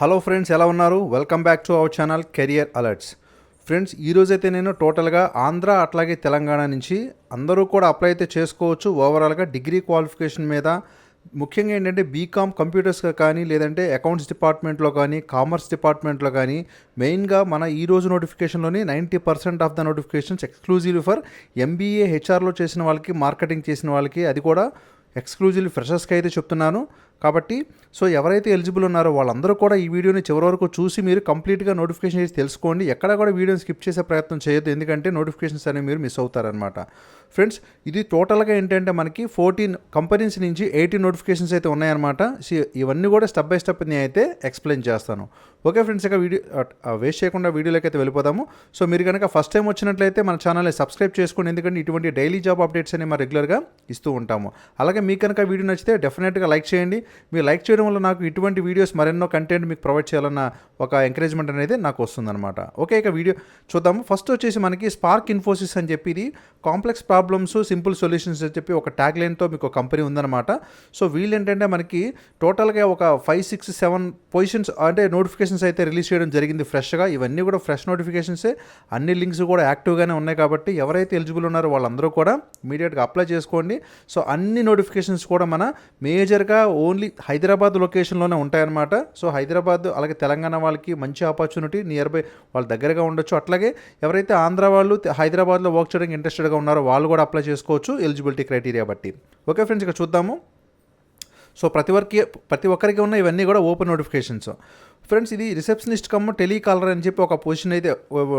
Hello friends, ఎలా ఉన్నారు? Welcome back to our channel career alerts. Friends, ఈరోజైతే నేను టోటల్గా ఆంధ్ర అట్లాగే తెలంగాణ నుంచి అందరూ కూడా అప్లై అయితే చేసుకోవచ్చు. ఓవరాల్గా డిగ్రీ క్వాలిఫికేషన్ మీద ముఖ్యంగా ఏంటంటే బీకామ్ కంప్యూటర్స్గా కానీ, లేదంటే అకౌంట్స్ డిపార్ట్మెంట్లో కానీ, కామర్స్ డిపార్ట్మెంట్లో కానీ, మెయిన్గా మన ఈరోజు నోటిఫికేషన్లోని 90% of the notifications exclusive for MBA హెచ్ఆర్లో చేసిన వాళ్ళకి, మార్కెటింగ్ చేసిన వాళ్ళకి, అది కూడా ఎక్స్క్లూజివ్ ఫ్రెషర్స్కి అయితే చెప్తున్నాను. కాబట్టి ఎవరైతే ఎలిజిబుల్ ఉన్నారో వాళ్ళందరూ కూడా ఈ వీడియోని చివరి వరకు చూసి మీరు కంప్లీట్గా నోటిఫికేషన్ చేసి తెలుసుకోండి. ఎక్కడ కూడా వీడియోని స్కిప్ చేసే ప్రయత్నం చేయొద్దు, ఎందుకంటే నోటిఫికేషన్స్ అనేవి మీరు మిస్ అవుతారనమాట. ఫ్రెండ్స్, ఇది టోటల్గా ఏంటంటే మనకి 14 కంపెనీస్ నుంచి 18 నోటిఫికేషన్స్ అయితే ఉన్నాయన్నమాట. ఇవన్నీ కూడా స్టెప్ బై స్టెప్ నేను అయితే ఎక్స్ప్లెయిన్ చేస్తాను. ఓకే ఫ్రెండ్స్, ఇక వీడియో వేస్ట్ చేయకుండా వీడియోలోకి అయితే వెళ్ళిపోదాము. మీరు కనుక ఫస్ట్ టైం వచ్చినట్లయితే మన ఛానల్ని సబ్స్క్రైబ్ చేసుకోండి, ఎందుకంటే ఇటువంటి డైలీ జాబ్ అప్డేట్స్ అనేవి మనం రెగ్యులర్గా ఇస్తూ ఉంటాము. అలాగే మీకు కనుక వీడియో నచ్చితే డెఫినెట్గా లైక్ చేయండి. మీరు లైక్ చేయడం వల్ల నాకు ఇటువంటి వీడియోస్ మరెన్నో కంటెంట్ మీకు ప్రొవైడ్ చేయాలన్న ఒక ఎంకరేజ్మెంట్ అనేది నాకు వస్తుందన్నమాట. ఓకే, ఇక వీడియో చూద్దాము. ఫస్ట్ వచ్చేసి మనకి స్పార్క్ ఇన్ఫోసిస్ అని చెప్పి ఇది కాంప్లెక్స్ ప్రాబ్లమ్స్ సింపుల్ సొల్యూషన్స్ అని చెప్పి ఒక ట్యాగ్ లైన్తో మీకు ఒక కంపెనీ ఉందన్నమాట. వీళ్ళు ఏంటంటే మనకి టోటల్గా ఒక 5, 6, 7 పొజిషన్స్ అంటే నోటిఫికేషన్స్ అయితే రిలీజ్ చేయడం జరిగింది ఫ్రెష్గా. ఇవన్నీ కూడా ఫ్రెష్ నోటిఫికేషన్సే, అన్ని లింక్స్ కూడా యాక్టివ్గానే ఉన్నాయి. కాబట్టి ఎవరైతే ఎలిజిబుల్ ఉన్నారో వాళ్ళందరూ కూడా ఇమీడియట్గా అప్లై చేసుకోండి. అన్ని నోటిఫికేషన్స్ కూడా మన మేజర్గా ఓన్లీ హైదరాబాద్ లొకేషన్లోనే ఉంటాయన్నమాట. హైదరాబాద్ అలాగే తెలంగాణ వాళ్ళకి మంచి ఆపర్చునిటీ, నియర్ బై వాళ్ళ దగ్గరగా ఉండొచ్చు. అట్లాగే ఎవరైతే ఆంధ్ర వాళ్ళు హైదరాబాద్లో వర్క్ చేయడానికి ఇంట్రెస్టెడ్గా ఉన్నారో వాళ్ళు కూడా అప్లై చేసుకోవచ్చు ఎలిజిబిలిటీ క్రైటీరియా బట్టి. ఓకే ఫ్రెండ్స్, ఇక చూద్దాము. ప్రతి ఒక్కరికి ఉన్న ఇవన్నీ కూడా ఓపెన్ నోటిఫికేషన్స్. ఫ్రెండ్స్, ఇది రిసెప్షనిస్ట్ కమ్ టెలికాలర్ అని చెప్పి ఒక పొజిషన్ అయితే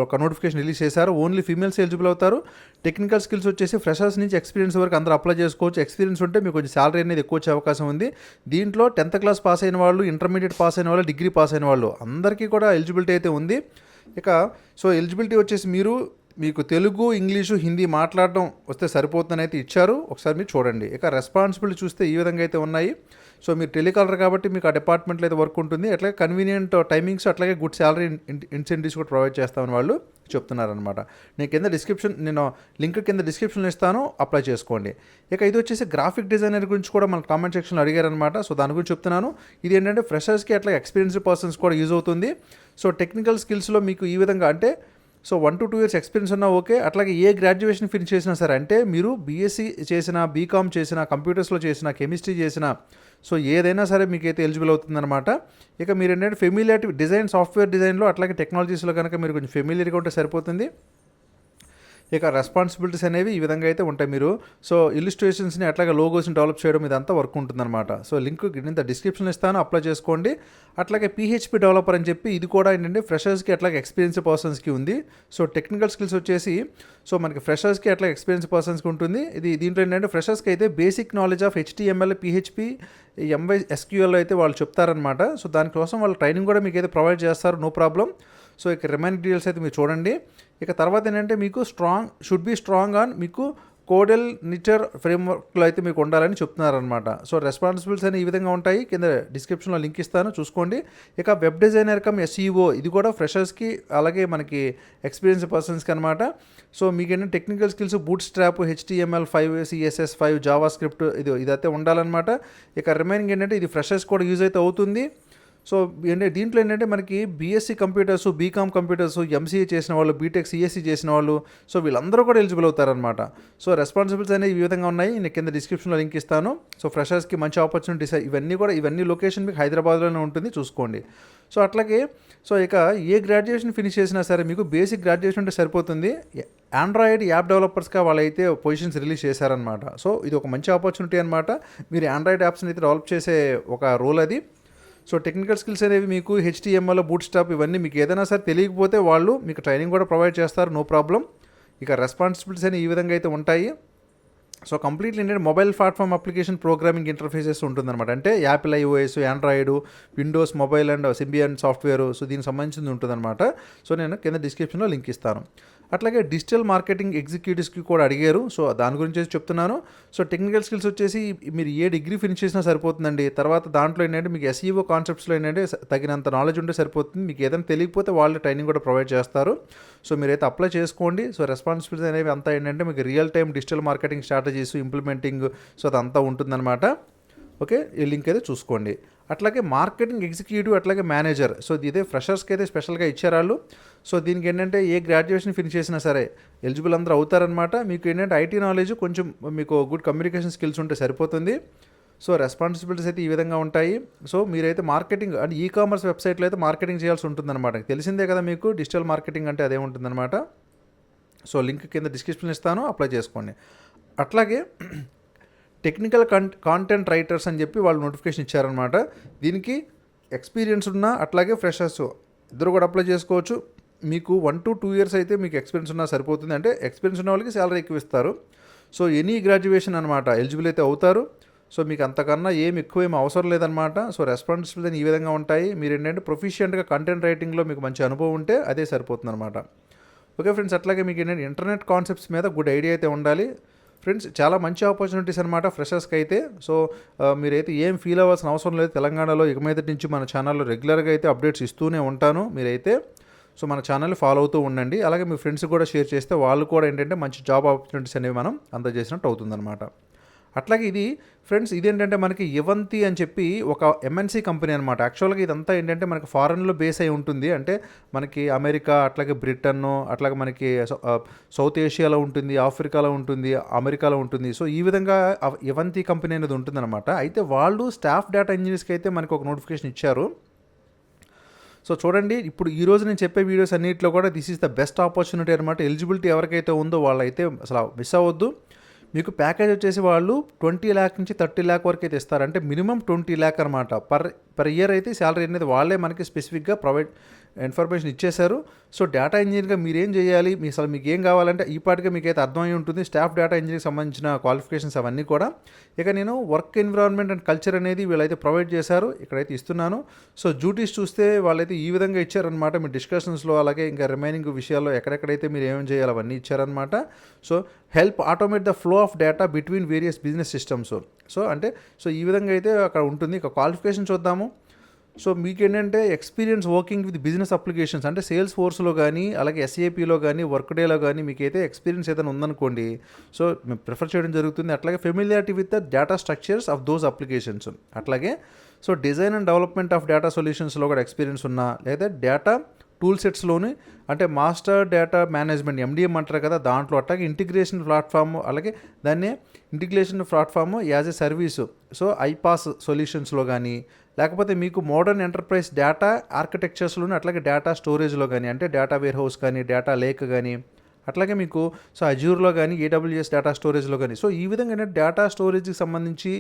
ఒక నోటిఫికేషన్ రిలీజ్ చేశారు. ఓన్లీ ఫీమేల్స్ ఎలిజిబుల్ అవుతారు. టెక్నికల్ స్కిల్స్ వచ్చేసి ఫ్రెషర్స్ నుంచి ఎక్స్పీరియన్స్ వరకు అందరూ అప్లై చేసుకోవచ్చు. ఎక్స్పీరియన్స్ ఉంటే మీకు కొంచెం శాలరీ అనేది ఎక్కువ వచ్చే అవకాశం ఉంది. దీంట్లో 10th క్లాస్ పాస్ అయిన వాళ్ళు, ఇంటర్మీడియట్ పాస్ అయిన వాళ్ళు, డిగ్రీ పాస్ అయిన వాళ్ళు అందరికీ కూడా ఎలిజిబిలిటీ అయితే ఉంది. ఇక ఎలిజిబిలిటీ వచ్చేసి మీకు తెలుగు, ఇంగ్లీషు, హిందీ మాట్లాడడం వస్తే సరిపోతుందని అయితే ఇచ్చారు. ఒకసారి మీరు చూడండి. ఇక రెస్పాన్సిబిలిటీ చూస్తే ఈ విధంగా అయితే ఉన్నాయి. మీరు టెలికాలర్ కాబట్టి మీకు ఆ డిపార్ట్మెంట్లో అయితే వర్క్ ఉంటుంది. అట్లాగే కన్వీనియంట్ టైమింగ్స్, అట్లాగే గుడ్ శాలరీ ఇన్సెంటివ్స్ కూడా ప్రొవైడ్ చేస్తామని వాళ్ళు చెప్తున్నారనమాట. నేను లింక్ కింద డిస్క్రిప్షన్లో ఇస్తాను, అప్లై చేసుకోండి. ఇక ఇది వచ్చేసి గ్రాఫిక్ డిజైనర్ గురించి కూడా మన కామెంట్ సెక్షన్లో అడిగారనమాట. దాని గురించి చెప్తున్నాను. ఇది ఏంటంటే ఫ్రెషర్స్కి అట్లా ఎక్స్పీరియన్స్డ్ పర్సన్స్ కూడా యూజ్ అవుతుంది. టెక్నికల్ స్కిల్స్లో మీకు ఈ విధంగా అంటే 1 to 2 years ఎక్స్పీరియన్స్ ఉన్నా ఓకే. అట్లాగే ఏ గ్రాడ్యుయేషన్ ఫినిష్ చేసినా సరే, అంటే మీరు బీఎస్సీ చేసినా, బీకామ్ చేసినా, కంప్యూటర్స్లో చేసినా, కెమిస్ట్రీ చేసినా, ఏదైనా సరే మీకైతే ఎలిజిబుల్ అవుతుందన్నమాట. ఇక మీరు ఏంటంటే ఫెమిలియారిటీ డిజైన్, సాఫ్ట్వేర్ డిజైన్లో అట్లాగే టెక్నాలజీస్లో కనుక మీరు కొంచెం ఫెమిలియర్గా ఉంటే సరిపోతుంది. ఇక రెస్పాన్సిబిలిటీస్ అనేవి ఈ విధంగా అయితే ఉంటాయి. మీరు ఇల్లుస్ట్రేషన్స్ని అట్లాగే లోగోస్ని డెవలప్ చేయడం ఇదంతా వర్క్ ఉంటుందన్నమాట. లింక్ కింద డిస్క్రిప్షన్లో ఇస్తాను, అప్లై చేసుకోండి. అట్లాగే PHP డెవలపర్ అని చెప్పి ఇది కూడా ఏంటంటే ఫ్రెషర్స్కి అట్లాగే ఎక్స్పీరియన్స్ పర్సన్స్కి ఉంది. టెక్నికల్ స్కిల్స్ వచ్చేసి మనకి ఫ్రెషర్స్కి అట్లా ఎక్స్పీరియన్స్ పర్సన్స్కి ఉంటుంది. దీంట్లో ఏంటంటే ఫ్రెషర్స్కి అయితే basic knowledge of HTML, PHP, MySQL అయితే వాళ్ళు చెప్తారనమాట. దానికోసం వాళ్ళు ట్రైనింగ్ కూడా మీకు అయితే ప్రొవైడ్ చేస్తారు, నో ప్రాబ్లం. ఇక రిమైనింగ్ డీటెయిల్స్ అయితే మీరు చూడండి. ఇక తర్వాత ఏంటంటే మీకు షుడ్ బి స్ట్రాంగ్ ఆన్ మీకు కోడెల్ నిచర్ ఫ్రేమ్వర్క్లో అయితే మీకు ఉండాలని చెప్తున్నారనమాట. రెస్పాన్సిబిలిటీస్ అని ఈ విధంగా ఉంటాయి. కింద డిస్క్రిప్షన్లో లింక్ ఇస్తాను, చూసుకోండి. ఇక వెబ్ డిజైనర్ కమ్ SEO ఇది కూడా ఫ్రెషర్స్కి అలాగే మనకి ఎక్స్పీరియన్స్ పర్సన్స్కి అనమాట. మీకు ఏంటంటే technical skills boot strap, HTML5, CSS5, Java script ఇదైతే ఉండాలన్నమాట. ఇక రిమైనింగ్ ఏంటంటే ఇది ఫ్రెషర్స్ కూడా యూజ్ అయితే అవుతుంది. దీంట్లో ఏంటంటే మనకి BSc computers, BCom computers, MCA చేసిన వాళ్ళు, బీటెక్ CSC చేసిన వాళ్ళు, వీళ్ళందరూ కూడా ఎలిజిబుల్ అవుతారనమాట. రెస్పాన్సిబిలిటీస్ అనేవి ఈ విధంగా ఉన్నాయి. నేను కింద డిస్క్రిప్షన్లో లింక్ ఇస్తాను. ఫ్రెషర్స్కి మంచి ఆపర్చునిటీస్ ఇవన్నీ లొకేషన్ మీకు హైదరాబాద్లోనే ఉంటుంది, చూసుకోండి. అట్లాగే ఇక ఏ గ్రాడ్యుయేషన్ ఫినిష్ చేసినా సరే మీకు బేసిక్ గ్రాడ్యుయేషన్ ఉంటే సరిపోతుంది. ఆండ్రాయిడ్ యాప్ డెవలపర్స్గా వాళ్ళైతే పొజిషన్స్ రిలీజ్ చేశారనమాట. ఇది ఒక మంచి ఆపర్చునిటీ అనమాట. మీరు ఆండ్రాయిడ్ యాప్స్ని అయితే డెవలప్ చేసే ఒక రోల్ అది. టెక్నికల్ స్కిల్స్ అనేవి మీకు HTML, బూట్ స్ట్రాప్ ఇవన్నీ మీకు ఏదైనా సరే తెలియకపోతే వాళ్ళు మీకు ట్రైనింగ్ కూడా ప్రొవైడ్ చేస్తారు, నో ప్రాబ్లం. ఇక రెస్పాన్సిబిలిటీస్ అనేవి ఈ విధంగా అయితే ఉంటాయి. కంప్లీట్లీ ఏంటంటే mobile platform application programming interfaces ఉంటుందన్నమాట. అంటే Apple iOS, Android, Windows mobile and Symbian software దీనికి సంబంధించింది ఉంటుందన్నమాట. నేను కింద డిస్క్రిప్షన్లో లింక్ ఇస్తాను. అట్లాగే డిజిటల్ మార్కెటింగ్ ఎగ్జిక్యూటివ్స్కి కూడా అడిగారు. దాని గురించి చెప్తున్నాను. టెక్నికల్ స్కిల్స్ వచ్చేసి మీరు ఏ డిగ్రీ ఫినిష్ చేసినా సరిపోతుందండి. తర్వాత దాంట్లో ఏంటంటే మీకు SEO కాన్సెప్ట్స్లో ఏంటంటే తగినంత నాలెడ్జ్ ఉంటే సరిపోతుంది. మీకు ఏదైనా తెలియకపోతే వాళ్ళు ట్రైనింగ్ కూడా ప్రొవైడ్ చేస్తారు. మీరైతే అప్లై చేసుకోండి. రెస్పాన్సిబిలిటీస్ అనేవి అంతా ఏంటంటే మీకు real time digital marketing strategies implementing అదంతా ఉంటుందన్నమాట. ఓకే, ఈ లింక్ అయితే చూసుకోండి. అట్లాగే మార్కెటింగ్ ఎగ్జిక్యూటివ్, అట్లాగే మేనేజర్. సో ఇదే ఫ్రెషర్స్కి అయితే స్పెషల్గా ఇచ్చారు వాళ్ళు. సో దీనికి ఏంటంటే ఏ గ్రాడ్యుయేషన్ ఫినిష్ చేసినా సరే ఎలిజిబుల్ అందరూ అవుతారనమాట. మీకు ఏంటంటే ఐటీ నాలెడ్జ్, కొంచెం మీకు గుడ్ కమ్యూనికేషన్ స్కిల్స్ ఉంటే సరిపోతుంది. సో రెస్పాన్సిబిలిటీస్ అయితే ఈ విధంగా ఉంటాయి. సో మీరైతే మార్కెటింగ్ అంటే ఈ కామర్స్ వెబ్సైట్లో అయితే మార్కెటింగ్ చేయాల్సి ఉంటుందన్నమాట. తెలిసిందే కదా మీకు డిజిటల్ మార్కెటింగ్ అంటే అదే ఉంటుందన్నమాట. సో లింక్ కింద డిస్క్రిప్షన్ ఇస్తాను, అప్లై చేసుకోండి. అట్లాగే టెక్నికల్ కాంటెంట్ రైటర్స్ అని చెప్పి వాళ్ళు నోటిఫికేషన్ ఇచ్చారనమాట. దీనికి ఎక్స్పీరియన్స్ ఉన్న అట్లాగే ఫ్రెషర్స్ ఇద్దరు కూడా అప్లై చేసుకోవచ్చు. మీకు 1 to 2 years అయితే మీకు ఎక్స్పీరియన్స్ ఉన్నా సరిపోతుంది. అంటే ఎక్స్పీరియన్స్ ఉన్న వాళ్ళకి శాలరీ ఎక్కువ ఇస్తారు. సో ఎనీ గ్రాడ్యుయేషన్ అనమాట ఎలిజిబుల్ అయితే అవుతారు. సో మీకు అంతకన్నా ఎక్కువ అవసరం లేదనమాట. సో రెస్పాన్సిబిలిటీ ఈ విధంగా ఉంటాయి. మీరు ఏంటంటే ప్రొఫిషియెంట్గా కంటెంట్ రైటింగ్లో మీకు మంచి అనుభవం ఉంటే అదే సరిపోతుంది అనమాట. ఓకే ఫ్రెండ్స్, అట్లాగే మీకు ఏంటంటే ఇంటర్నెట్ కాన్సెప్ట్స్ మీద గుడ్ ఐడియా అయితే ఉండాలి. ఫ్రెండ్స్ చాలా మంచి ఆపర్చునిటీస్ అనమాట ఫ్రెషర్స్కి అయితే. సో మీరైతే ఏం ఫీల్ అవ్వాల్సిన అవసరం లేదు. తెలంగాణలో ఇక మీద నుంచి మన ఛానల్లో రెగ్యులర్గా అయితే అప్డేట్స్ ఇస్తూనే ఉంటాను. మీరైతే సో మన ఛానల్ని ఫాలో అవుతూ ఉండండి. అలాగే మీ ఫ్రెండ్స్ కూడా షేర్ చేస్తే వాళ్ళు కూడా ఏంటంటే మంచి జాబ్ ఆపర్చునిటీస్ అనేవి మనం అందజేసినట్టు అవుతుందన్నమాట. అట్లాగే ఇది ఫ్రెండ్స్ ఇదేంటంటే మనకి యువంతి అని చెప్పి ఒక ఎంఎన్సీ కంపెనీ అనమాట. యాక్చువల్గా ఇదంతా ఏంటంటే మనకి ఫారెన్లో బేస్ అయి ఉంటుంది. అంటే మనకి అమెరికా, అట్లాగే బ్రిటన్, అట్లాగే మనకి సౌత్ ఏషియాలో ఉంటుంది, ఆఫ్రికాలో ఉంటుంది, అమెరికాలో ఉంటుంది. సో ఈ విధంగా యువంతి కంపెనీ అనేది ఉంటుందన్నమాట. అయితే వాళ్ళు స్టాఫ్ డేటా ఇంజనీర్స్కి అయితే మనకి ఒక నోటిఫికేషన్ ఇచ్చారు. సో చూడండి, ఇప్పుడు ఈరోజు నేను చెప్పే వీడియోస్ అన్నింటిలో కూడా this is the best opportunity అనమాట. ఎలిజిబిలిటీ ఎవరికైతే ఉందో వాళ్ళైతే అసలు మిస్ అవ్వద్దు. మీకు ప్యాకేజ్ వచ్చేసి వాళ్ళు 20 lakh నుంచి 30 lakh వరకు అయితే ఇస్తారు. అంటే మినిమం 20 lakh అనమాట. పర్ ఇయర్ అయితే శాలరీ అనేది వాళ్ళే మనకి స్పెసిఫిక్గా ప్రొవైడ్ ఇన్ఫర్మేషన్ ఇచ్చేశారు. సో డేటా ఇంజనీర్గా మీరేం చేయాలి, అసలు మీకు ఏం కావాలంటే ఈ పాటికే మీకైతే అర్థమై ఉంటుంది. స్టాఫ్ డేటా ఇంజనీర్కి సంబంధించిన క్వాలిఫికేషన్స్ అవన్నీ కూడా. ఇక నేను వర్క్ ఎన్విరాన్మెంట్ అండ్ కల్చర్ అనేది వీళ్ళైతే ప్రొవైడ్ చేశారు, ఇక్కడైతే ఇస్తున్నాను. సో డ్యూటీస్ చూస్తే వాళ్ళైతే ఈ విధంగా ఇచ్చారనమాట. మీ డిస్కషన్స్లో అలాగే ఇంకా రిమైనింగ్ విషయాల్లో ఎక్కడెక్కడైతే మీరు ఏమేమి చేయాలి అవన్నీ ఇచ్చారనమాట. So help automate the flow of data between various business systems. So ఈ విధంగా అయితే అక్కడ ఉంటుంది. ఇక క్వాలిఫికేషన్ చూద్దాము. సో మీకేంటంటే experience working with business applications, అంటే సేల్స్ ఫోర్స్లో కానీ అలాగే ఎస్ఏపీలో కానీ వర్క్డేలో కానీ మీకైతే ఎక్స్పీరియన్స్ ఏదైనా ఉందనుకోండి, సో మేము ప్రిఫర్ చేయడం జరుగుతుంది. అట్లాగే familiarity with the data structures of those applications. అట్లాగే so design and development of data సొల్యూషన్స్లో కూడా ఎక్స్పీరియన్స్ ఉన్నా, లేదా డేటా టూల్ సెట్స్లోని అంటే మాస్టర్ డేటా మేనేజ్మెంట్ ఎండిఎం అంటారు కదా, దాంట్లో అట్లాగే ఇంటిగ్రేషన్ ప్లాట్ఫామ్, అలాగే దాన్ని integration platform as a service. So iPaaS సొల్యూషన్స్లో కానీ, లేకపోతే మీకు మోడర్న్ ఎంటర్ప్రైజ్ డేటా ఆర్కిటెక్చర్స్లోని, అట్లాగే డేటా స్టోరేజ్లో కానీ, అంటే డేటా వేర్ హౌస్ కానీ, డేటా లేక్ కానీ, అట్లాగే మీకు సో అజ్యూర్లో కానీ, ఏడబ్ల్యూఎస్ డేటా స్టోరేజ్లో కానీ. సో ఈ విధంగా డేటా స్టోరేజ్కి సంబంధించి,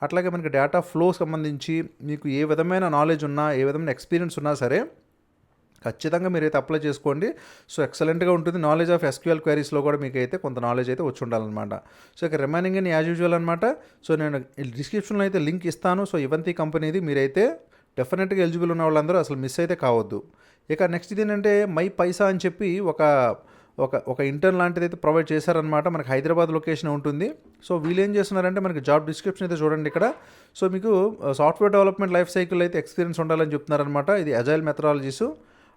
అట్లాగే మనకి డేటా ఫ్లో సంబంధించి మీకు ఏ విధమైన నాలెడ్జ్ ఉన్నా, ఏ విధమైన ఎక్స్పీరియన్స్ ఉన్నా సరే ఖచ్చితంగా మీరైతే అప్లై చేసుకోండి. సో ఎక్సలెంట్గా ఉంటుంది. నాలెడ్జ్ ఆఫ్ ఎస్క్యూఎల్ క్వైరీస్లో కూడా మీకు అయితే కొంత నాలెడ్జ్ అయితే వచ్చి ఉండాలన్నమాట. సో ఇక రిమైనింగ్ అని యాజ్ యూజువల్ అనమాట. సో నేను డిస్క్రిప్షన్లో అయితే లింక్ ఇస్తాను. సో యువంతి కంపెనీది మీరైతే డెఫినెట్గా ఎలిజిబుల్ ఉన్న వాళ్ళందరూ అసలు మిస్ అయితే కావద్దు. ఇక నెక్స్ట్ ఇది ఏంటంటే మై పైసా అని చెప్పి ఒక ఇంటర్న్ లాంటిది అయితే ప్రొవైడ్ చేశారనమాట. మనకి హైదరాబాద్ లొకేషన్ ఉంటుంది. సో వీళ్ళు ఏం చేస్తున్నారంటే మనకి జాబ్ డిస్క్రిప్షన్ అయితే చూడండి ఇక్కడ. సో మీకు సాఫ్ట్వేర్ డెవలప్మెంట్ లైఫ్ సైకిల్ అయితే ఎక్స్పీరియన్స్ ఉండాలని చెప్తున్నారనమాట. ఇది అజైల్ మెథడాలజీస్,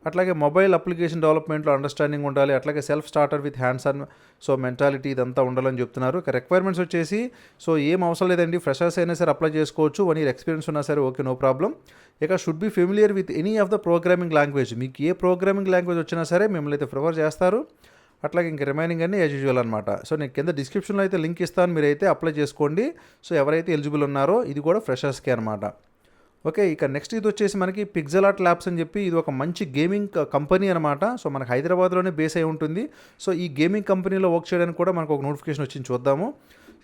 అట్లాగే మొబైల్ అప్లికేషన్ డెవలప్మెంట్లో అండర్స్టాండింగ్ ఉండాలి, అట్లాగే self starter with hands on so mentality ఇదంతా ఉండాలని చెప్తున్నారు. ఇక రిక్వైర్మెంట్స్ వచ్చేసి సో ఏం అవసరం లేదండి, ఫ్రెషర్స్ అయినా సరే అప్లై చేసుకోవచ్చు. 1 year ఎక్స్పీరియన్స్ ఉన్నా సరే ఓకే, నో ప్రాబ్లం. ఇక should be familiar with any of the programming language. మీకు ఏ ప్రోగ్రామింగ్ లాంగ్వేజ్ వచ్చినా సరే మిమ్మల్ని అయితే ప్రిఫర్ చేస్తారు. అట్లాగే ఇంకా రిమైనింగ్ అన్ని యాజ్ యూజువల్ అనమాట. సో నేను కింద డిస్క్రిప్షన్లో అయితే లింక్ ఇస్తాను, మీరైతే అప్లై చేసుకోండి. సో ఎవరైతే ఎలిజిబుల్ ఉన్నారో ఇది కూడా ఫ్రెషర్స్కే అనమాట. ఓకే, ఇక నెక్స్ట్ ఇది వచ్చేసి మనకి పిక్సెలాట్ ల్యాబ్స్ అని చెప్పి ఇది ఒక మంచి గేమింగ్ కంపెనీ అనమాట. సో మనకి హైదరాబాద్లోనే బేస్ అయి ఉంటుంది. సో ఈ గేమింగ్ కంపెనీలో వర్క్ చేయడానికి కూడా మనకు ఒక నోటిఫికేషన్ వచ్చింది, చూద్దాము.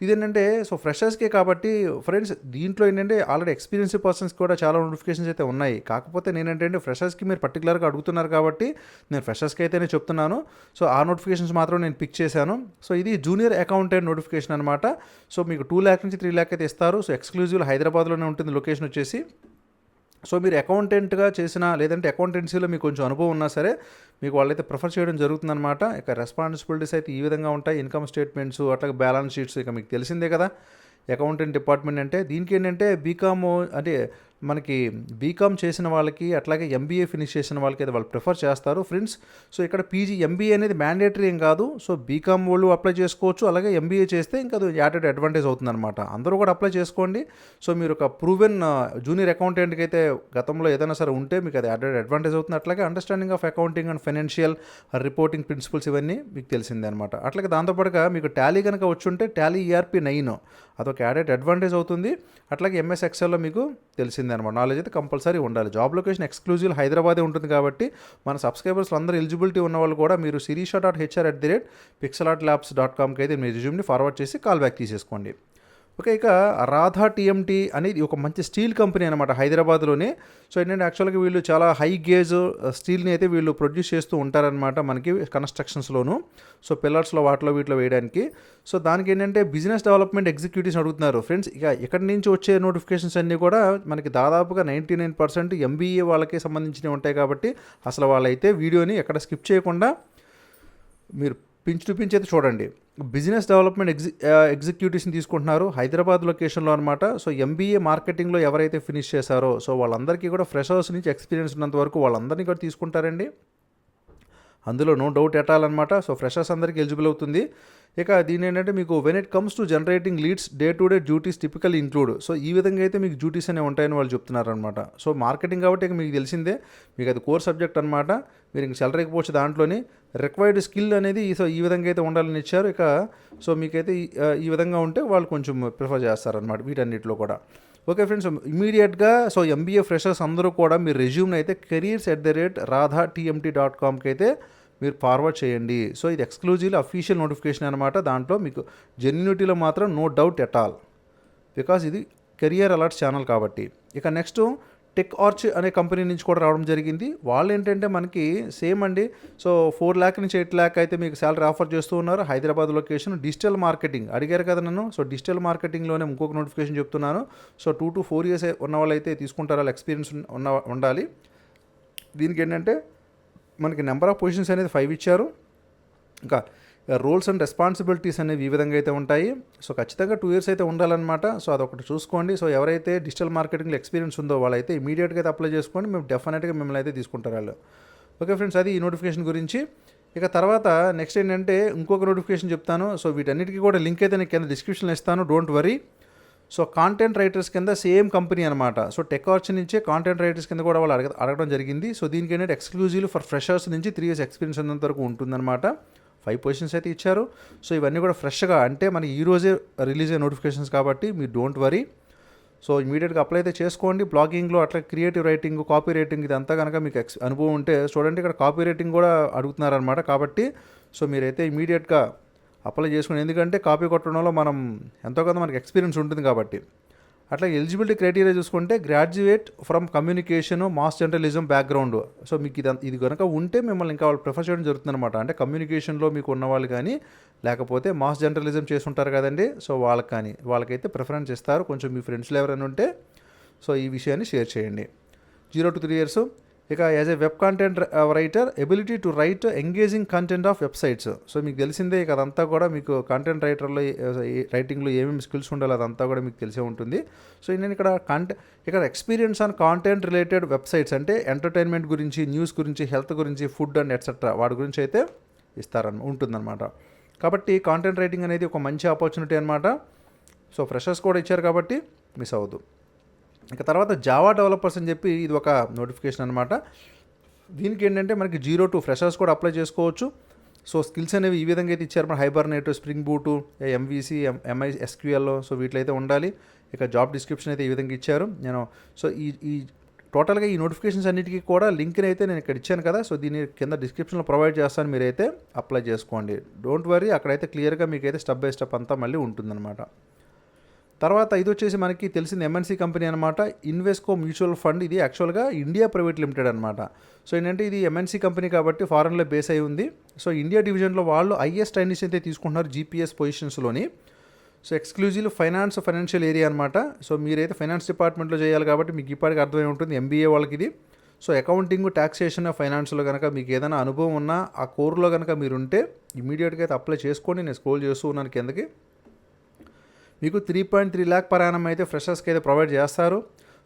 ఇదేంటంటే సో ఫ్రెషర్స్కే కాబట్టి ఫ్రెండ్స్, దీంట్లో ఏంటంటే ఆల్రెడీ ఎక్స్పీరియన్స్ పర్సన్స్ కూడా చాలా నోటిఫికేషన్స్ అయితే ఉన్నాయి. కాకపోతే నేనేంటంటే ఫ్రెషర్స్కి మీరు పర్టికులర్గా అడుగుతున్నారు కాబట్టి నేను ఫ్రెషర్స్కి అయితేనే చెప్తున్నాను. సో ఆ నోటిఫికేషన్స్ మాత్రం నేను పిక్ చేశాను. సో ఇది జూనియర్ అకౌంటెంట్ నోటిఫికేషన్ అనమాట. సో మీకు 2 lakh నుంచి 3 lakh అయితే ఇస్తారు. సో ఎక్స్క్లూజివ్ హైదరాబాద్లోనే ఉంటుంది లొకేషన్ వచ్చేసి. సో మీరు అకౌంటెంట్గా చేసినా, లేదంటే అకౌంటెన్సీలో మీకు కొంచెం అనుభవం ఉన్నా సరే మీకు వాళ్ళైతే ప్రిఫర్ చేయడం జరుగుతుందన్నమాట. ఇక రెస్పాన్సిబిలిటీస్ అయితే ఈ విధంగా ఉంటాయి. ఇన్కమ్ స్టేట్మెంట్స్, అట్లాగే బ్యాలెన్స్ షీట్స్, ఇక మీకు తెలిసిందే కదా అకౌంటెంట్ డిపార్ట్మెంట్ అంటే. దీనికి ఏంటంటే బీకామ్ అంటే మనకి బీకామ్ చేసిన వాళ్ళకి అట్లాగే ఎంబీఏ ఫినిష్ చేసిన వాళ్ళకి అయితే వాళ్ళు ప్రిఫర్ చేస్తారు ఫ్రెండ్స్. సో ఇక్కడ పీజీ ఎంబీఏ అనేది మ్యాండేటరీ ఏం కాదు. సో బీకామ్ వాళ్ళు అప్లై చేసుకోవచ్చు, అలాగే ఎంబీఏ చేస్తే ఇంకా అది యాడెడ్ అడ్వాంటేజ్ అవుతుందన్నమాట. అందరూ కూడా అప్లై చేసుకోండి. సో మీరు ఒక ప్రూవెన్ జూనియర్ అకౌంటెంట్కి అయితే గతంలో ఏదైనా సరే ఉంటే మీకు అది యాడెడ్ అడ్వాంటేజ్ అవుతుంది. అట్లాగే understanding of accounting and financial reporting principles ఇవన్నీ మీకు తెలిసిందే అనమాట. అట్లాగే దాంతోపాటుగా మీకు టాలీ కనుక వచ్చుంటే టాలీ ఈఆర్పీ 9 అదొక యాడెడ్ అడ్వాంటేజ్ అవుతుంది. అట్లాగే ఎంఎస్ ఎక్సెల్లో మీకు తెలిసిందే అనమాట. నాలెడ్జ్ అయితే కంపల్సరీ ఉండాలి. జాబ్ లొకేషన్ ఎక్స్క్లూజివ్ హైదరాబాదే ఉంటుంది కాబట్టి మన సబ్స్క్రైబర్స్ అందరూ ఎలిజిబిలిటీ ఉన్న వాళ్ళు కూడా మీరు sirisha.hr@pixelartlabs.comకి అయితే మీ రిజ్యూమ్ని ఫార్వర్డ్ చేసి కాల్ బ్యాక్ తీసేసుకోండి. ఓకే, ఇక రాధా టీఎంటీ అనేది ఒక మంచి స్టీల్ కంపెనీ అనమాట హైదరాబాద్లోనే. సో ఏంటంటే యాక్చువల్గా వీళ్ళు చాలా హై గేజ్ స్టీల్ని అయితే వీళ్ళు ప్రొడ్యూస్ చేస్తూ ఉంటారనమాట మనకి కన్స్ట్రక్షన్స్లోను. సో పిల్లర్స్లో వాటిలో వీటిలో వేయడానికి. సో దానికి ఏంటంటే బిజినెస్ డెవలప్మెంట్ ఎగ్జిక్యూటివ్స్ అడుగుతున్నారు ఫ్రెండ్స్. ఇక ఎక్కడి నుంచి వచ్చే నోటిఫికేషన్స్ అన్నీ కూడా మనకి దాదాపుగా 99% ఎంబీఏ వాళ్ళకి సంబంధించినవి ఉంటాయి కాబట్టి అసలు వాళ్ళైతే వీడియోని ఎక్కడ స్కిప్ చేయకుండా మీరు పించ్ టు పించ్ అయితే చూడండి. బిజినెస్ డెవలప్మెంట్ ఎగ్జిక్యూటివ్స్ని తీసుకుంటున్నారు హైదరాబాద్ లొకేషన్లో అనమాట. సో ఎంబీఏ మార్కెటింగ్లో ఎవరైతే ఫినిష్ చేశారో సో వాళ్ళందరికీ కూడా ఫ్రెషర్స్ నుంచి ఎక్స్పీరియన్స్ ఉన్నంత వరకు వాళ్ళందరినీ కూడా తీసుకుంటారండి. అందులో నో డౌట్ ఎట్టాలన్నమాట. సో ఫ్రెషర్స్ అందరికీ ఎలిజిబుల్ అవుతుంది. ఇక దీని ఏంటంటే మీకు when it comes to generating leads day to day duties typical include. So ఈ విధంగా అయితే మీకు డ్యూటీస్ అనేవి ఉంటాయని వాళ్ళు చెప్తున్నారనమాట. సో మార్కెటింగ్ కాబట్టి ఇక మీకు తెలిసిందే, మీకు అది కోర్ సబ్జెక్ట్ అనమాట. మీరు ఇంక సెలరీకి దాంట్లోని రిక్వైర్డ్ స్కిల్ అనేది సో ఈ విధంగా అయితే ఉండాలని ఇచ్చారు. ఇక సో మీకైతే ఈ విధంగా ఉంటే వాళ్ళు కొంచెం ప్రిఫర్ చేస్తారనమాట వీటన్నిటిలో కూడా. ఓకే ఫ్రెండ్స్, ఇమీడియట్గా సో ఎంబీఏ ఫ్రెషర్స్ అందరూ కూడా మీరు రెజ్యూమ్ని అయితే careers@radhatmt.comకి అయితే మీరు ఫార్వర్డ్ చేయండి. సో ఇది ఎక్స్క్లూజివ్లీ అఫీషియల్ నోటిఫికేషన్ అనమాట. దాంట్లో మీకు జెన్యూనిటీలో మాత్రం no doubt at all, because ఇది కెరియర్ అలర్ట్స్ ఛానల్ కాబట్టి. ఇక నెక్స్ట్ టెక్ ఆర్చ్ అనే కంపెనీ నుంచి కూడా రావడం జరిగింది. వాళ్ళు ఏంటంటే మనకి సేమ్ అండి. సో 4 lakh నుంచి 8 lakh అయితే మీకు శాలరీ ఆఫర్ చేస్తూ ఉన్నారు. హైదరాబాద్ లొకేషన్ డిజిటల్ మార్కెటింగ్ అడిగారు కదా నన్ను. సో డిజిటల్ మార్కెటింగ్లోనే ఇంకొక నోటిఫికేషన్ చెప్తున్నాను. సో 2 to 4 years ఉన్న వాళ్ళైతే తీసుకుంటారు, వాళ్ళ ఎక్స్పీరియన్స్ ఉండాలి. దీనికి ఏంటంటే మనకి నెంబర్ ఆఫ్ పొజిషన్స్ అనేది 5 ఇచ్చారు. ఇంకా రోల్స్ అండ్ రెస్పాన్సిబిలిటీస్ అనేవి ఈ విధంగా అయితే ఉంటాయి. సో ఖచ్చితంగా 2 years అయితే ఉండాలన్నమాట. సో అదొకటి చూసుకోండి. సో ఎవరైతే డిజిటల్ మార్కెటింగ్లో ఎక్స్పీరియన్స్ ఉందో వాళ్ళైతే ఇమీడియట్గా అయితే అప్లై చేసుకోండి. మేము డెఫినెట్గా మిమ్మల్ని అయితే తీసుకుంటారు వాళ్ళు. ఓకే ఫ్రెండ్స్, అది ఈ నోటిఫికేషన్ గురించి. ఇక తర్వాత నెక్స్ట్ ఏంటంటే ఇంకొక నోటిఫికేషన్ చెప్తాను. సో వీటన్నిటికీ కూడా లింక్ అయితే నేను కింద డిస్క్రిప్షన్లో ఇస్తాను, don't worry. So content writers కింద సేమ్ కంపెనీ అనమాట. సో టెక్ ఆర్చ్ నుంచే కాంటెంట్ రైటర్స్ కింద కూడా వాళ్ళు అడగడం జరిగింది. సో దీనికి ఏంటంటే ఎక్స్క్లూజివ్ ఫర్ ఫ్రెషర్స్ నుంచి 3 years ఎక్స్పీరియన్స్ ఉన్నంత వరకు ఉంటుందన్నమాట. 5 పొజిషన్స్ అయితే ఇచ్చారు. సో ఇవన్నీ కూడా ఫ్రెష్గా అంటే మనకి ఈరోజే రిలీజ్ అయ్యే నోటిఫికేషన్స్ కాబట్టి మీరు డోంట్ వరీ. సో ఇమీడియట్గా అప్లై అయితే చేసుకోండి. బ్లాగింగ్లో అట్లా క్రియేటివ్ రైటింగ్, కాపీ రైటింగ్ ఇదంతా కనుక మీకు అనుభవం ఉంటే చూడండి, ఇక్కడ కాపీ రైటింగ్ కూడా అడుగుతున్నారనమాట. కాబట్టి సో మీరైతే ఇమీడియట్గా అప్లై చేసుకుని, ఎందుకంటే కాపీ కొట్టడంలో మనం ఎంతో కొంత మనకి ఎక్స్పీరియన్స్ ఉంటుంది కాబట్టి. అట్లా ఎలిజిబిలిటీ క్రైటీరియా చూసుకుంటే graduate from communication, mass journalism background. So మీకు ఇది కనుక ఉంటే మిమ్మల్ని ఇంకా వాళ్ళు ప్రిఫర్ చేయడం జరుగుతుంది అనమాట. అంటే కమ్యూనికేషన్లో మీకు ఉన్నవాళ్ళు కానీ లేకపోతే మాస్ జర్నలిజం చేస్తుంటారు కదండి, సో వాళ్ళకైతే ప్రిఫరెన్స్ ఇస్తారు. కొంచెం మీ ఫ్రెండ్స్లో ఎవరైనా ఉంటే సో ఈ విషయాన్ని షేర్ చేయండి. 0 to 3 years. ఇక as a web content writer ability to right engaging content of websites. So మీకు తెలిసిందే ఇక అదంతా కూడా మీకు కాంటెంట్ రైటర్లో రైటింగ్లో ఏమేమి స్కిల్స్ ఉండాలో అదంతా కూడా మీకు తెలిసే ఉంటుంది. సో నేను ఇక్కడ experience on content related websites అంటే ఎంటర్టైన్మెంట్ గురించి, న్యూస్ గురించి, హెల్త్ గురించి, ఫుడ్ అండ్ ఎట్సెట్రా వాటి గురించి అయితే ఉంటుందన్నమాట. కాబట్టి కాంటెంట్ రైటింగ్ అనేది ఒక మంచి ఆపర్చునిటీ అనమాట. సో ఫ్రెషర్స్ కూడా ఇచ్చారు కాబట్టి మిస్ అవ్వద్దు. ఇక తర్వాత జావా డెవలపర్స్ అని చెప్పి ఇది ఒక నోటిఫికేషన్ అనమాట. దీనికి ఏంటంటే మనకి 0 to ఫ్రెషర్స్ కూడా అప్లై చేసుకోవచ్చు. సో స్కిల్స్ అనేవి ఈ విధంగా అయితే ఇచ్చారు. మన hibernate, spring boot, MVC, MI SQL, so వీటిలో అయితే ఉండాలి. ఇక జాబ్ డిస్క్రిప్షన్ అయితే ఈ విధంగా ఇచ్చారు. సో ఈ టోటల్గా ఈ నోటిఫికేషన్స్ అన్నిటికీ కూడా లింక్ని అయితే నేను ఇక్కడ ఇచ్చాను కదా, సో దీని కింద డిస్క్రిప్షన్లో ప్రొవైడ్ చేస్తాను, మీరైతే అప్లై చేసుకోండి. డోంట్ వరీ, అక్కడైతే క్లియర్గా మీకైతే స్టెప్ బై స్టెప్ అంతా మళ్ళీ ఉంటుందన్నమాట. తర్వాత ఇది వచ్చేసి మనకి తెలిసిన ఎంఎన్సీ కంపెనీ అనమాట, ఇన్వెస్కో మ్యూచువల్ ఫండ్. ఇది యాక్చువల్గా ఇండియా ప్రైవేట్ లిమిటెడ్ అనమాట. సో ఏంటంటే ఇది ఎంఎన్సీ కంపెనీ కాబట్టి ఫారెన్లో బేస్ అయి ఉంది. సో ఇండియా డివిజన్లో వాళ్ళు హైయెస్ట్ ట్రైనీస్ అయితే తీసుకుంటున్నారు జీపీఎస్ పొజిషన్స్లోని. సో ఎక్స్క్లూజివ్ ఫైనాన్షియల్ ఏరియా అనమాట. సో మీరైతే ఫైనాన్స్ డిపార్ట్మెంట్లో చేయాలి కాబట్టి మీకు ఇప్పటికి అర్థమై ఉంటుంది ఎంబీఏ వాళ్ళకి ఇది. సో అకౌంటింగ్, ట్యాక్సేషన్, ఫైనాన్స్లో కనుక మీకు ఏదైనా అనుభవం ఉన్నా ఆ కోర్లో కనుక మీరుంటే ఇమీడియట్గా అయితే అప్లై చేసుకోండి. నేను స్క్రోల్ చేస్తూ ఉన్నాను కిందకి. మీకు 3.3 lakh per annum అయితే ఫ్రెషర్స్కి అయితే ప్రొవైడ్ చేస్తారు.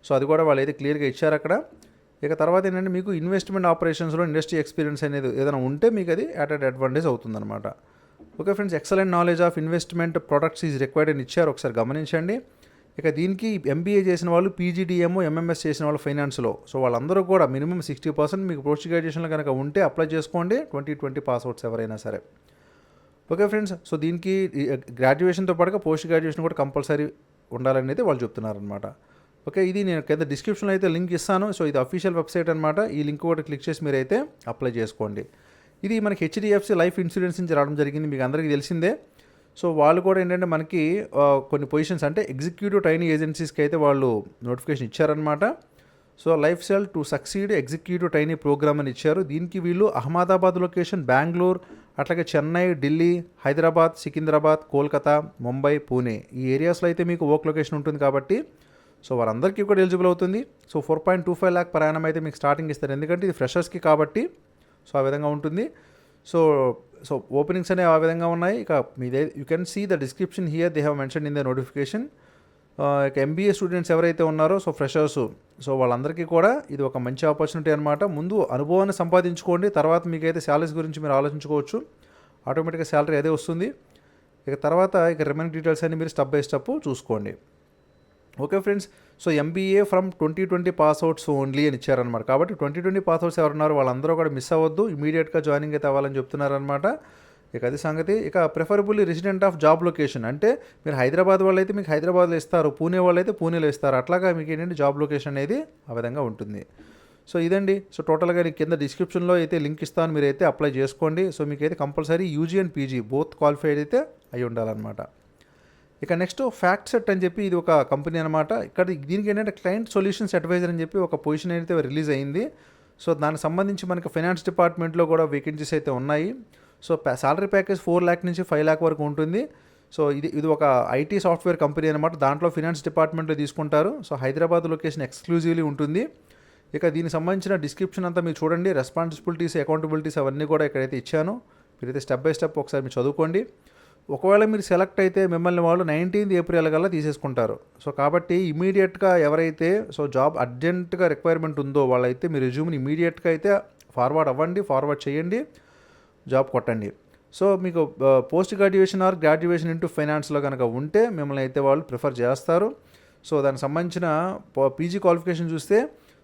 సో అది కూడా వాళ్ళు అయితే క్లియర్గా ఇచ్చారు అక్కడ. ఇక తర్వాత ఏంటంటే మీకు ఇన్వెస్ట్మెంట్ ఆపరేషన్స్లో ఇండస్ట్రీ ఎక్స్పీరియన్స్ అనేది ఏదైనా ఉంటే మీకు అది యాడెడ్ అడ్వాంటేజ్ అవుతుందన్నమాట. Okay friends, excellent knowledge of investment products is required అని ఇచ్చారు, ఒకసారి గమనించండి. ఇక దీనికి ఎంబీఏ చేసిన వాళ్ళు, పీజీడీఎం, ఎంఎంఎస్ చేసిన వాళ్ళు ఫైనాన్స్లో, సో వాళ్ళందరూ కూడా మినిమం 60% మీకు పోస్ట్ గ్రాడ్యుయేషన్లో కనుక ఉంటే అప్లై చేసుకోండి, 2020 పాస్అవుట్స్ ఎవరైనా సరే. ఓకే ఫ్రెండ్స్, సో దీనికి గ్రాడ్యుయేషన్తో పాటుగా పోస్ట్ గ్రాడ్యుయేషన్ కూడా కంపల్సరీ ఉండాలని అయితే వాళ్ళు చెప్తున్నారనమాట. ఓకే, ఇది నేను కింద డిస్క్రిప్షన్లో అయితే లింక్ ఇస్తాను. సో ఇది అఫీషియల్ వెబ్సైట్ అనమాట. ఈ లింక్ కూడా క్లిక్ చేసి మీరైతే అప్లై చేసుకోండి. ఇది మనకి హెచ్డిఎఫ్సి లైఫ్ ఇన్సూరెన్స్ నుంచి రావడం జరిగింది, మీకు అందరికీ తెలిసిందే. సో వాళ్ళు కూడా ఏంటంటే మనకి కొన్ని పొజిషన్స్ అంటే ఎగ్జిక్యూటివ్ ట్రైనింగ్ ఏజెన్సీస్కి అయితే వాళ్ళు నోటిఫికేషన్ ఇచ్చారనమాట. So life style to succeed executive training program అని ఇచ్చారు. దీనికి వీళ్ళు అహ్మదాబాద్ లొకేషన్, బెంగళూరు, అట్లాగే చెన్నై, ఢిల్లీ, హైదరాబాద్, సికింద్రాబాద్, కోల్కతా, ముంబై, పూణే ఈ ఏరియాస్లో అయితే మీకు వర్క్ లొకేషన్ ఉంటుంది కాబట్టి సో వారందరికీ కూడా ఎలిజిబుల్ అవుతుంది. సో 4.25 lakh per annum అయితే మీకు స్టార్టింగ్ ఇస్తారు, ఎందుకంటే ఇది ఫ్రెషర్స్కి కాబట్టి. సో ఆ విధంగా ఉంటుంది. సో ఓపెనింగ్స్ అనేవి ఆ విధంగా ఉన్నాయి. ఇక మీదే you can see the description here, they have mention in the notification. ఇక ఎంబీఏ స్టూడెంట్స్ ఎవరైతే ఉన్నారో, సో ఫ్రెషర్స్, సో వాళ్ళందరికీ కూడా ఇది ఒక మంచి ఆపర్చునిటీ అనమాట. ముందు అనుభవాన్ని సంపాదించుకోండి, తర్వాత మీకైతే శాలరీస్ గురించి మీరు ఆలోచించుకోవచ్చు. ఆటోమేటిక్గా శాలరీ అదే వస్తుంది. ఇక తర్వాత ఇక రిమైనింగ్ డీటెయిల్స్ అన్ని మీరు స్టెప్ బై స్టెప్ చూసుకోండి. Okay friends, so MBA from 2020 passouts only అని ఇచ్చారనమాట. కాబట్టి 2020 పాస్అవుట్స్ ఎవరున్నారు వాళ్ళందరూ కూడా మిస్ అవ్వద్దు, ఇమీడియట్గా జాయినింగ్ అయితే అవ్వాలని చెప్తున్నారనమాట. ఇక అది సంగతి. ఇక preferably resident of job location, అంటే మీరు హైదరాబాద్ వాళ్ళు అయితే మీకు హైదరాబాద్లో ఇస్తారు, పూణే వాళ్ళు అయితే పూణేలో ఇస్తారు, అట్లాగా మీకు ఏంటంటే జాబ్ లొకేషన్ అనేది ఆ విధంగా ఉంటుంది. సో ఇదండి. సో టోటల్గా నేను కింద డిస్క్రిప్షన్లో అయితే లింక్ ఇస్తాను, మీరైతే అప్లై చేసుకోండి. సో మీకైతే compulsory UG and PG both qualified అయితే అయి ఉండాలన్నమాట. ఇక నెక్స్ట్ ఫ్యాక్ట్ సెట్ అని చెప్పి ఇది ఒక కంపెనీ అనమాట. ఇక్కడ దీనికి ఏంటంటే క్లయింట్ సొల్యూషన్స్ అడ్వైజర్ అని చెప్పి ఒక పొజిషన్ అయితే రిలీజ్ అయింది. సో దానికి సంబంధించి మనకి ఫైనాన్స్ డిపార్ట్మెంట్లో కూడా వేకెన్సీస్ అయితే ఉన్నాయి. సో సాలరీ ప్యాకేజ్ 4 lakh నుంచి 5 lakh వరకు ఉంటుంది. సో ఇది ఒక ఐటీ సాఫ్ట్వేర్ కంపెనీ అనమాట. దాంట్లో ఫైనాన్స్ డిపార్ట్మెంట్లో తీసుకుంటారు. సో హైదరాబాద్ లొకేషన్ ఎక్స్క్లూజివ్లీ ఉంటుంది. ఇక దీనికి సంబంధించిన డిస్క్రిప్షన్ అంతా మీరు చూడండి, రెస్పాన్సిబిలిటీస్, అకౌంటబిలిటీస్ అవన్నీ కూడా ఇక్కడైతే ఇచ్చాను. మీరైతే స్టెప్ బై స్టెప్ ఒకసారి మీరు చదువుకోండి. ఒకవేళ మీరు సెలెక్ట్ అయితే మిమ్మల్ని వాళ్ళు 19th ఏప్రిల్ కల్లా తీసేసుకుంటారు. సో కాబట్టి ఇమీడియట్గా ఎవరైతే సో జాబ్ అర్జెంటుగా రిక్వైర్మెంట్ ఉందో వాళ్ళైతే మీ రెజ్యూమ్ని ఇమీడియట్గా అయితే ఫార్వర్డ్ చేయండి, జాబ్ కొట్టండి. సో మీకు post graduation are graduation into ఫైనాన్స్లో కనుక ఉంటే మిమ్మల్ని అయితే వాళ్ళు ప్రిఫర్ చేస్తారు. సో దానికి సంబంధించిన పీజీ క్వాలిఫికేషన్ చూస్తే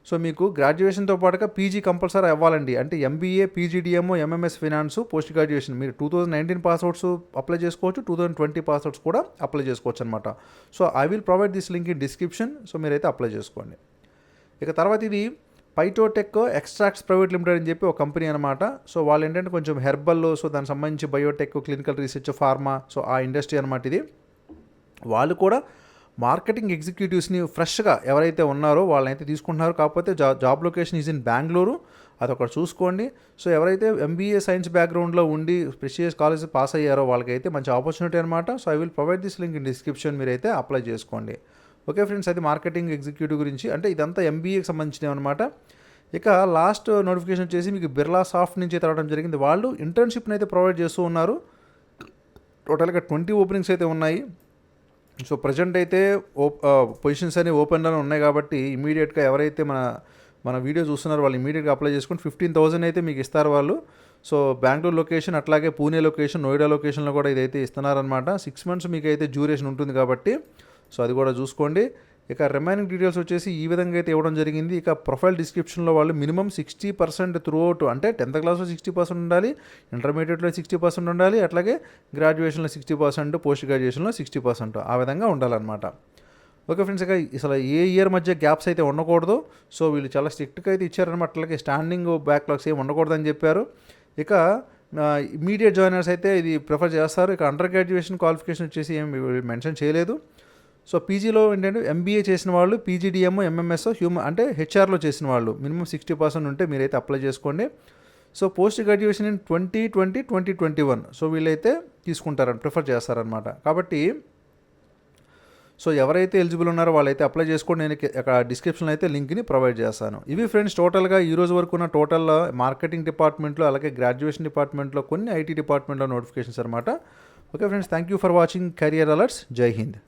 సో మీకు గ్రాడ్యుయేషన్తో పాటుగా పీజీ కంపల్సరీ అవ్వాలండి. అంటే ఎంబీఏ, పీజీడీఎంఓ, ఎంఎంఎస్ ఫైనాన్స్, పోస్ట్ గ్రాడ్యుయేషన్ మీరు 2019 పాస్అవుట్స్ అప్లై చేసుకోవచ్చు, 2020 పాస్అవుట్స్ కూడా అప్లై చేసుకోవచ్చు అనమాట. So I will provide this link in description. So మీరైతే అప్లై చేసుకోండి. ఇక తర్వాత ఇది పైటోటెక్ ఎక్స్ట్రాక్ట్స్ ప్రైవేట్ లిమిటెడ్ అని చెప్పి ఒక కంపెనీ అనమాట. సో వాళ్ళు ఏంటంటే కొంచెం హెర్బల్, సో దానికి సంబంధించి Biotech, clinical research, pharma, so ఆ ఇండస్ట్రీ అనమాట ఇది. వాళ్ళు కూడా మార్కెటింగ్ ఎగ్జిక్యూటివ్స్ని ఫ్రెష్గా ఎవరైతే ఉన్నారో వాళ్ళనైతే తీసుకుంటున్నారు. కాకపోతే job location is in Bengaluru, అదొకటి చూసుకోండి. సో ఎవరైతే ఎంబీఏ సైన్స్ బ్యాక్గ్రౌండ్లో ఉండి ప్రెస్టీజియస్ కాలేజ్ పాస్ అయ్యారో వాళ్ళకైతే మంచి ఆపర్చునిటీ అనమాట. So I will provide this link in description, మీరైతే అప్లై చేసుకోండి. ఓకే ఫ్రెండ్స్, అది మార్కెటింగ్ ఎగ్జిక్యూటివ్ గురించి, అంటే ఇదంతా ఎంబీఏకి సంబంధించినవి అనమాట. ఇక లాస్ట్ నోటిఫికేషన్ వచ్చేసి మీకు బిర్లా సాఫ్ట్ నుంచి అయితే రావడం జరిగింది. వాళ్ళు ఇంటర్న్షిప్ని అయితే ప్రొవైడ్ చేస్తూ ఉన్నారు. టోటల్గా 20 ఓపెనింగ్స్ అయితే ఉన్నాయి. సో ప్రజెంట్ అయితే పొజిషన్స్ అనేవి ఓపెన్లోనే ఉన్నాయి కాబట్టి ఇమీడియట్గా ఎవరైతే మన వీడియో చూస్తున్నారో వాళ్ళు ఇమీడియట్గా అప్లై చేసుకుని 15,000 అయితే మీకు ఇస్తారు వాళ్ళు. సో బెంగళూరు లొకేషన్, అట్లాగే పూణే లొకేషన్, నోయిడా లొకేషన్లో కూడా ఇదైతే ఇస్తున్నారనమాట. 6 months మీకు అయితే డ్యూరేషన్ ఉంటుంది కాబట్టి సో అది కూడా చూసుకోండి. ఇక రిమైనింగ్ డీటెయిల్స్ వచ్చేసి ఈ విధంగా అయితే ఇవ్వడం జరిగింది. ఇక ప్రొఫైల్ డిస్క్రిప్షన్లో వాళ్ళు మినిమం 60% త్రూ అవుట్, అంటే 10th క్లాస్లో 60% ఉండాలి, ఇంటర్మీడియట్లో 60% ఉండాలి, అట్లాగే గ్రాడ్యుయేషన్లో 60%, పోస్ట్ గ్రాడ్యుయేషన్లో 60% ఆ విధంగా ఉండాలన్నమాట. ఓకే ఫ్రెండ్స్, ఇక అసలు ఏ ఇయర్ మధ్య గ్యాప్స్ అయితే ఉండకూడదు. సో వీళ్ళు చాలా స్ట్రిక్ట్గా అయితే ఇచ్చారనమాట. అట్లాగే స్టాండింగ్ బ్యాక్లాగ్స్ ఏమి ఉండకూడదని చెప్పారు. ఇక ఇమీడియట్ జాయినర్స్ అయితే ఇది ప్రిఫర్ చేస్తారు. ఇక అండర్ గ్రాడ్యుయేషన్ క్వాలిఫికేషన్ వచ్చేసి ఏమి మెన్షన్ చేయలేదు. సో పీజీలో ఏంటంటే ఎంబీఏ చేసిన వాళ్ళు, పీజీడీఎం, ఎంఎంఎస్, అంటే హెచ్ఆర్లో చేసిన వాళ్ళు మినిమం 60% ఉంటే మీరైతే అప్లై చేసుకోండి. So post graduation in 2020, 2021 so వీళ్ళైతే తీసుకుంటారని ప్రిఫర్ చేస్తారనమాట. కాబట్టి సో ఎవరైతే ఎలిజిబుల్ ఉన్నారో వాళ్ళైతే అప్లై చేసుకోండి. నేను అక్కడ డిస్క్రిప్షన్లో అయితే లింక్ని ప్రొవైడ్ చేస్తాను. ఇవి ఫ్రెండ్స్ టోటల్గా ఈ రోజు వరకు ఉన్న టోటల్ మార్కెటింగ్ డిపార్ట్మెంట్లో, అలాగే గ్రాడ్యుయేషన్ డిపార్ట్మెంట్లో, కొన్ని ఐటీ డిపార్ట్మెంట్లో నోటిఫికేషన్స్ అనమాట. Okay friends, thank you for watching career alerts. జై హింద్.